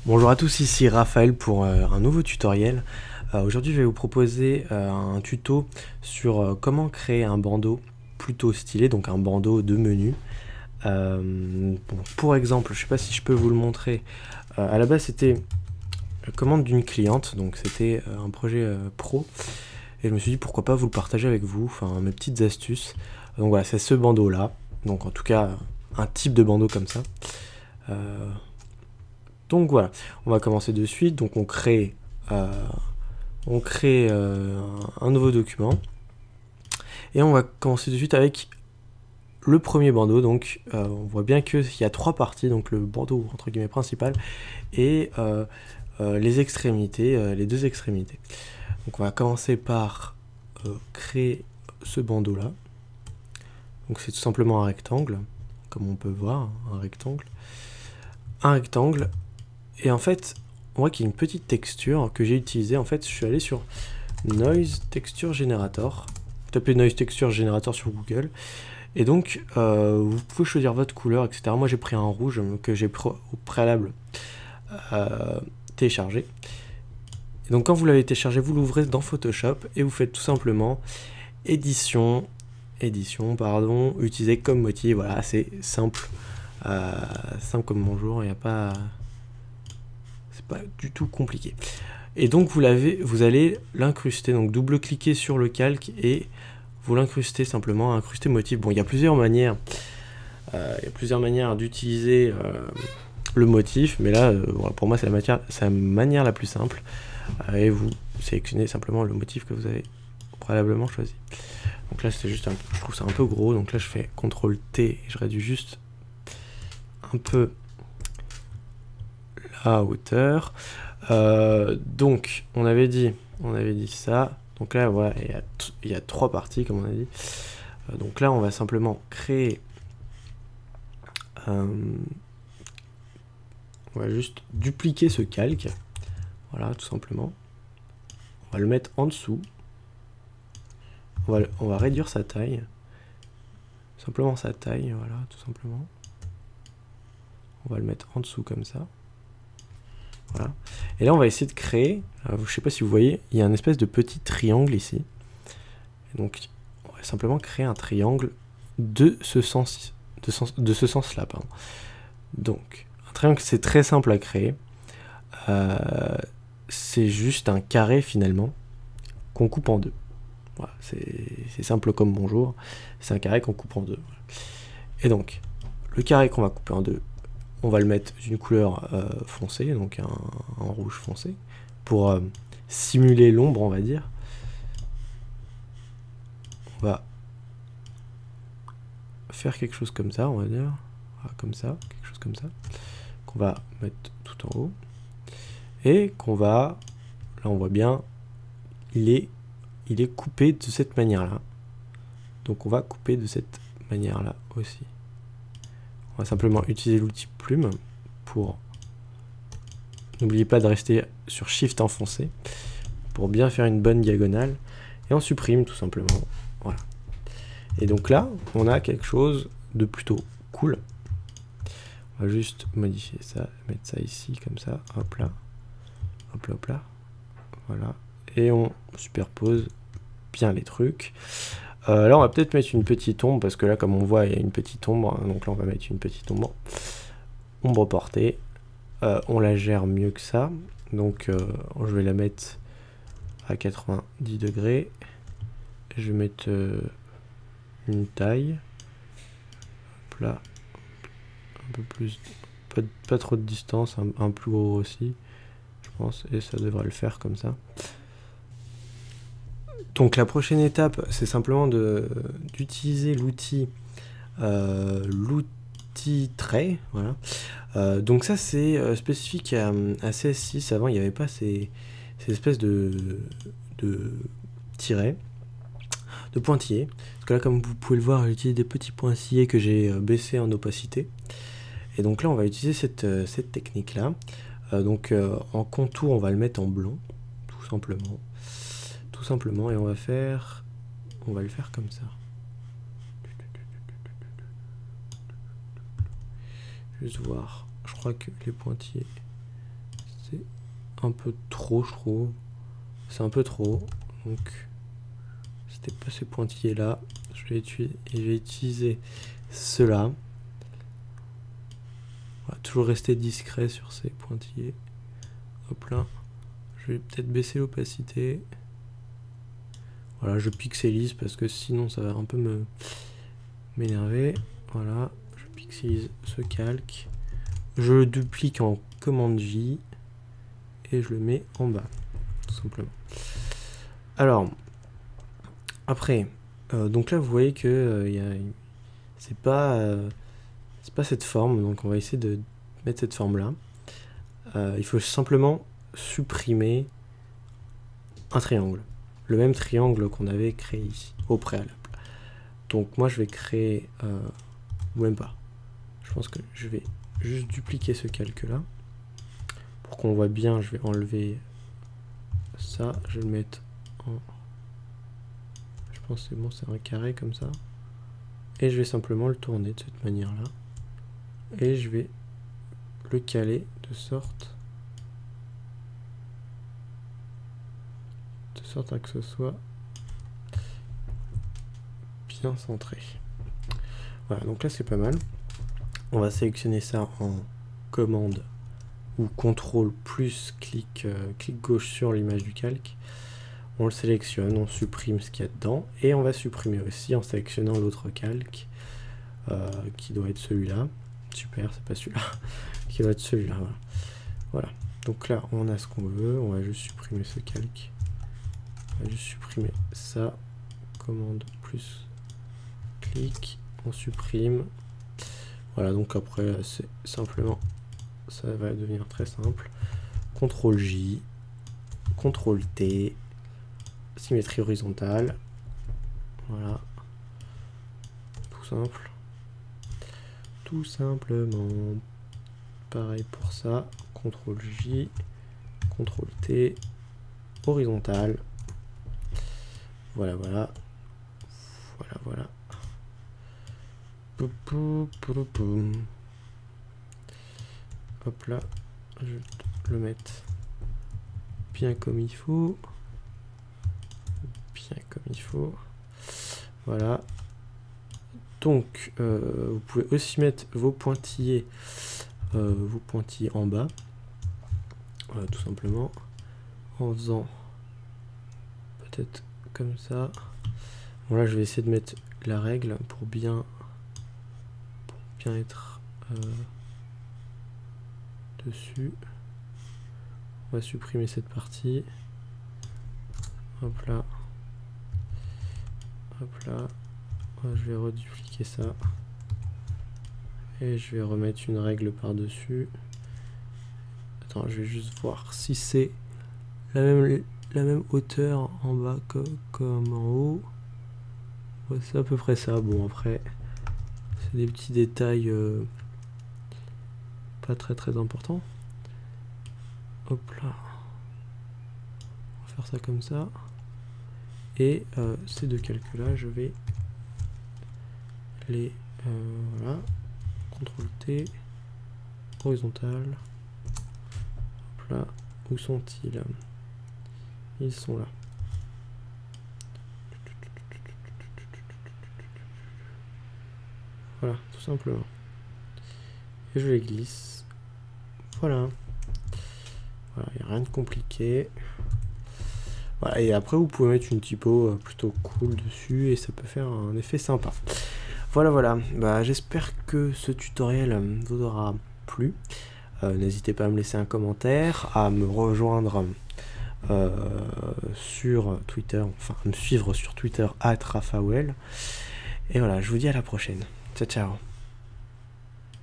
Bonjour à tous, ici Raphaël pour un nouveau tutoriel. Aujourd'hui je vais vous proposer un tuto sur comment créer un bandeau plutôt stylé, donc un bandeau de menu. Bon, pour exemple, je ne sais pas si je peux vous le montrer, à la base c'était la commande d'une cliente, donc c'était un projet pro, et je me suis dit pourquoi pas vous le partager avec vous, enfin mes petites astuces. Donc voilà, c'est ce bandeau là, donc en tout cas un type de bandeau comme ça. Donc voilà, on va commencer de suite. Donc on crée un nouveau document et on va commencer de suite avec le premier bandeau. Donc on voit bien qu'il y a trois parties, donc le bandeau entre guillemets principal et les extrémités, les deux extrémités. Donc on va commencer par créer ce bandeau là. Donc c'est tout simplement un rectangle, comme on peut voir, un rectangle. Et en fait, on voit qu'il y a une petite texture que j'ai utilisée. En fait, je suis allé sur Noise Texture Generator. Vous tapez Noise Texture Generator sur Google. Et donc, vous pouvez choisir votre couleur, etc. Moi, j'ai pris un rouge que j'ai au préalable téléchargé. Et donc, quand vous l'avez téléchargé, vous l'ouvrez dans Photoshop et vous faites tout simplement édition, utiliser comme motif. Voilà, c'est simple. Simple comme bonjour, il n'y a pas... C'est pas du tout compliqué. Et donc vous allez l'incruster, donc double-cliquer sur le calque et vous l'incrustez simplement, incruster motif. Bon, il y a plusieurs manières, d'utiliser le motif, mais là, voilà, pour moi, c'est la manière la plus simple. Et vous sélectionnez simplement le motif que vous avez préalablement choisi. Donc là, c'est juste, je trouve ça un peu gros, donc là, je fais CTRL-T et je réduis juste un peu la hauteur. Donc on avait dit ça. Donc là voilà, il y a trois parties comme on a dit. Donc là on va simplement créer, on va juste dupliquer ce calque. Voilà, tout simplement. On va le mettre en dessous. On va réduire sa taille. Simplement sa taille, voilà, tout simplement. On va le mettre en dessous comme ça. Voilà. Et là, on va essayer de créer, je ne sais pas si vous voyez, il y a un espèce de petit triangle ici. Et donc, on va simplement créer un triangle de ce sens-là. Pardon. Donc, un triangle, c'est très simple à créer. C'est juste un carré, finalement, qu'on coupe en deux. Voilà, c'est simple comme bonjour. C'est un carré qu'on coupe en deux. Et donc, le carré qu'on va couper en deux, on va le mettre d'une couleur foncée, donc un rouge foncé, pour simuler l'ombre, on va dire. On va faire quelque chose comme ça, on va dire. Voilà, comme ça, quelque chose comme ça. Qu'on va mettre tout en haut. Et qu'on va... Là, on voit bien, il est coupé de cette manière-là. Donc, on va couper de cette manière-là aussi. On va simplement utiliser l'outil plume pour... N'oubliez pas de rester sur Shift enfoncé pour bien faire une bonne diagonale. Et on supprime tout simplement. Voilà. Et donc là, on a quelque chose de plutôt cool. On va juste modifier ça, mettre ça ici, comme ça. Hop là. Hop là, hop là. Voilà. Et on superpose bien les trucs. Là, on va peut-être mettre une petite ombre, parce que là, comme on voit, il y a une petite ombre. Donc là, on va mettre une petite ombre. Ombre portée. On la gère mieux que ça. Donc, je vais la mettre à 90 degrés. Je vais mettre une taille. Hop là. Un peu plus. Pas trop de distance. Un plus gros aussi, je pense. Et ça devrait le faire comme ça. Donc la prochaine étape, c'est simplement d'utiliser l'outil trait, voilà. Donc ça c'est spécifique à CS6. Avant il n'y avait pas ces espèces de tirets, de pointillés. Parce que là, comme vous pouvez le voir, j'utilise des petits pointillés que j'ai baissés en opacité. Et donc là on va utiliser cette technique là. Donc en contour on va le mettre en blanc, tout simplement. Et on va le faire comme ça. Juste voir, je crois que les pointillés c'est un peu trop, je trouve. C'est un peu trop. Donc, c'était pas ces pointillés là. Je vais utiliser ceux-là. On va toujours rester discret sur ces pointillés. Hop là. Je vais peut-être baisser l'opacité. Voilà, je pixelise parce que sinon ça va un peu m'énerver. Voilà, je pixelise ce calque. Je le duplique en commande J et je le mets en bas, tout simplement. Alors, après, donc là vous voyez que c'est pas cette forme, donc on va essayer de mettre cette forme là. Il faut simplement supprimer un triangle, le même triangle qu'on avait créé ici au préalable. Donc moi je vais créer, ou même pas, je pense que je vais juste dupliquer ce calque là pour qu'on voit bien. Je vais enlever ça, je vais le mettre en, je pense que c'est bon, c'est un carré comme ça, et je vais simplement le tourner de cette manière là et je vais le caler de sorte à que ce soit bien centré. Voilà, donc là c'est pas mal. On va sélectionner ça en commande ou contrôle plus clic gauche sur l'image du calque. On le sélectionne, on supprime ce qu'il y a dedans et on va supprimer aussi en sélectionnant l'autre calque qui doit être celui-là. Super, c'est pas celui-là, qui doit être celui-là. Voilà. Voilà. Donc là on a ce qu'on veut, on va juste supprimer ce calque. On va juste supprimer ça, commande plus clic, on supprime. Voilà, donc après c'est simplement, ça va devenir très simple. CTRL J, CTRL T, symétrie horizontale. Voilà, tout simple. Tout simplement. Pareil pour ça, CTRL J, CTRL T, horizontale. Voilà, voilà. Voilà, voilà. Hop là, je vais le mettre bien comme il faut. Bien comme il faut. Voilà. Donc, vous pouvez aussi mettre vos pointillés en bas. Voilà, tout simplement. En faisant peut-être comme ça. Bon, là je vais essayer de mettre la règle pour bien être dessus. On va supprimer cette partie. Hop là. Hop là. Je vais redupliquer ça. Et je vais remettre une règle par-dessus. Attends, je vais juste voir si c'est la même hauteur en bas comme en haut. Ouais, c'est à peu près ça. Bon, après, c'est des petits détails pas très importants. Hop là. On va faire ça comme ça. Et ces deux calques là, je vais les voilà. CTRL T, horizontale. Hop là. Où sont-ils? Ils sont là. Voilà, tout simplement. Et je les glisse. Voilà. Voilà, il n'y a rien de compliqué. Voilà, et après vous pouvez mettre une typo plutôt cool dessus et ça peut faire un effet sympa. Voilà, voilà. Bah, j'espère que ce tutoriel vous aura plu. N'hésitez pas à me laisser un commentaire, à me rejoindre sur Twitter, enfin à me suivre sur Twitter @Raphaël. Et voilà, je vous dis à la prochaine. Ciao, ciao.